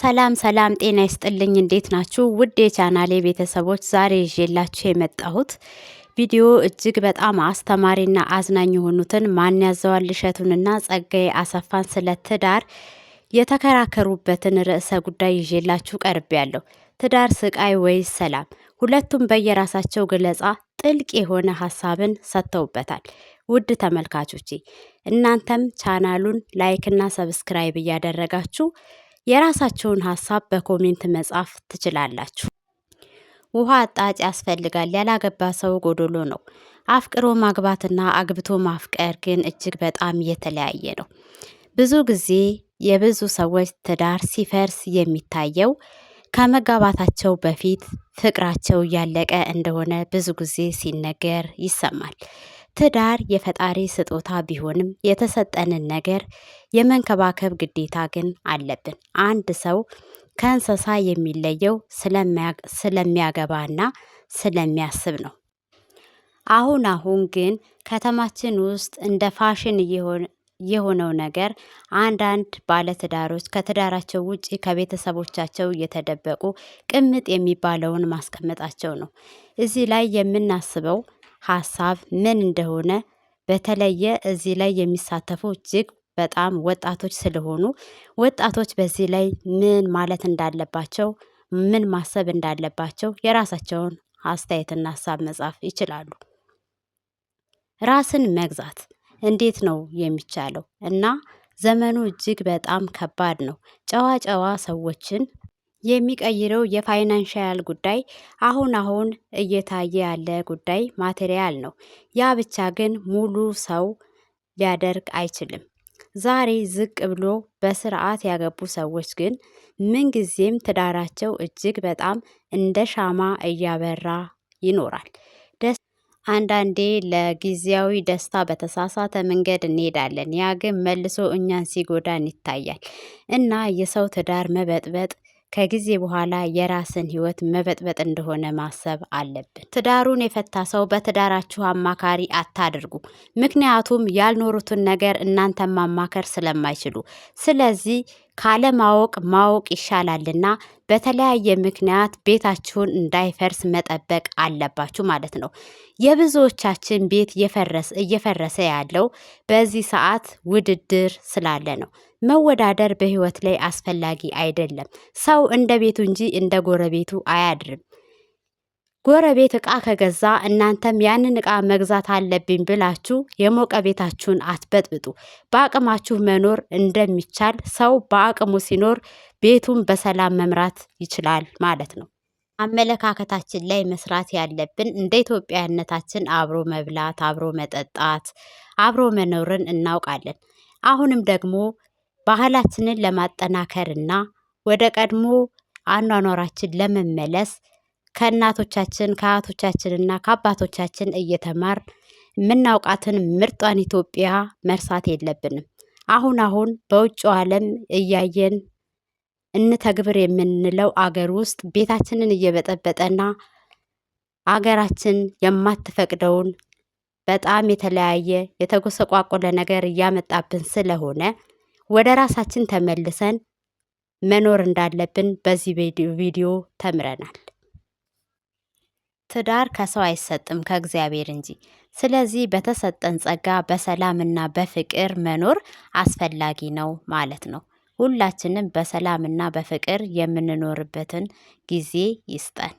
ሰላም ሰላም ጤና ይስጥልኝ እንዴት ናችሁ? ውድ የቻናሌ ቤተሰቦች ዛሬ ይዤላችሁ የመጣሁት ቪዲዮ እጅግ በጣም አስተማሪና አዝናኝ የሆኑትን ማን ያዘዋል እሸቱንና ጸጋዬ አሰፋን ስለ ትዳር የተከራከሩበትን ርዕሰ ጉዳይ ይዤላችሁ ቀርቤያለሁ። ትዳር ስቃይ ወይስ ሰላም? ሁለቱም በየራሳቸው ገለጻ ጥልቅ የሆነ ሀሳብን ሰጥተውበታል። ውድ ተመልካቾቼ እናንተም ቻናሉን ላይክና ሰብስክራይብ እያደረጋችሁ የራሳችሁን ሀሳብ በኮሜንት መጻፍ ትችላላችሁ። ውሃ አጣጭ ያስፈልጋል፣ ያላገባ ሰው ጎዶሎ ነው። አፍቅሮ ማግባትና አግብቶ ማፍቀር ግን እጅግ በጣም የተለያየ ነው። ብዙ ጊዜ የብዙ ሰዎች ትዳር ሲፈርስ የሚታየው ከመጋባታቸው በፊት ፍቅራቸው እያለቀ እንደሆነ ብዙ ጊዜ ሲነገር ይሰማል። ትዳር የፈጣሪ ስጦታ ቢሆንም የተሰጠንን ነገር የመንከባከብ ግዴታ ግን አለብን። አንድ ሰው ከእንስሳ የሚለየው ስለሚያገባና ስለሚያስብ ነው። አሁን ግን ከተማችን ውስጥ እንደ ፋሽን የሆነው ነገር አንዳንድ ባለትዳሮች ከትዳራቸው ውጪ ከቤተሰቦቻቸው እየተደበቁ ቅምጥ የሚባለውን ማስቀመጣቸው ነው። እዚህ ላይ የምናስበው ሀሳብ ምን እንደሆነ በተለየ እዚህ ላይ የሚሳተፉ እጅግ በጣም ወጣቶች ስለሆኑ ወጣቶች በዚህ ላይ ምን ማለት እንዳለባቸው ምን ማሰብ እንዳለባቸው የራሳቸውን አስተያየትና ሀሳብ መጻፍ ይችላሉ። ራስን መግዛት እንዴት ነው የሚቻለው? እና ዘመኑ እጅግ በጣም ከባድ ነው። ጨዋ ሰዎችን የሚቀይረው የፋይናንሻል ጉዳይ አሁን እየታየ ያለ ጉዳይ ማቴሪያል ነው። ያ ብቻ ግን ሙሉ ሰው ሊያደርግ አይችልም። ዛሬ ዝቅ ብሎ በስርዓት ያገቡ ሰዎች ግን ምንጊዜም ትዳራቸው እጅግ በጣም እንደ ሻማ እያበራ ይኖራል። አንዳንዴ ለጊዜያዊ ደስታ በተሳሳተ መንገድ እንሄዳለን። ያ ግን መልሶ እኛን ሲጎዳን ይታያል እና የሰው ትዳር መበጥበጥ ከጊዜ በኋላ የራስን ህይወት መበጥበጥ እንደሆነ ማሰብ አለብን። ትዳሩን የፈታ ሰው በትዳራችሁ አማካሪ አታድርጉ። ምክንያቱም ያልኖሩትን ነገር እናንተን ማማከር ስለማይችሉ። ስለዚህ ካለማወቅ ማወቅ ይሻላልና በተለያየ ምክንያት ቤታችሁን እንዳይፈርስ መጠበቅ አለባችሁ ማለት ነው። የብዙዎቻችን ቤት እየፈረሰ ያለው በዚህ ሰዓት ውድድር ስላለ ነው። መወዳደር በህይወት ላይ አስፈላጊ አይደለም። ሰው እንደ ቤቱ እንጂ እንደ ጎረቤቱ አያድርም። ጎረቤት እቃ ከገዛ እናንተም ያንን እቃ መግዛት አለብኝ ብላችሁ የሞቀ ቤታችሁን አትበጥብጡ። በአቅማችሁ መኖር እንደሚቻል ሰው በአቅሙ ሲኖር ቤቱን በሰላም መምራት ይችላል ማለት ነው። አመለካከታችን ላይ መስራት ያለብን እንደ ኢትዮጵያነታችን አብሮ መብላት፣ አብሮ መጠጣት፣ አብሮ መኖርን እናውቃለን። አሁንም ደግሞ ባህላችንን ለማጠናከርና ወደ ቀድሞ አኗኗራችን ለመመለስ ከእናቶቻችን ከአያቶቻችንና ከአባቶቻችን እየተማር የምናውቃትን ምርጧን ኢትዮጵያ መርሳት የለብንም። አሁን በውጭው ዓለም እያየን እንተግብር የምንለው አገር ውስጥ ቤታችንን እየበጠበጠና አገራችን የማትፈቅደውን በጣም የተለያየ የተጎሰቋቆለ ነገር እያመጣብን ስለሆነ ወደ ራሳችን ተመልሰን መኖር እንዳለብን በዚህ ቪዲዮ ተምረናል። ትዳር ከሰው አይሰጥም ከእግዚአብሔር እንጂ። ስለዚህ በተሰጠን ጸጋ በሰላምና በፍቅር መኖር አስፈላጊ ነው ማለት ነው። ሁላችንም በሰላምና በፍቅር የምንኖርበትን ጊዜ ይስጠን።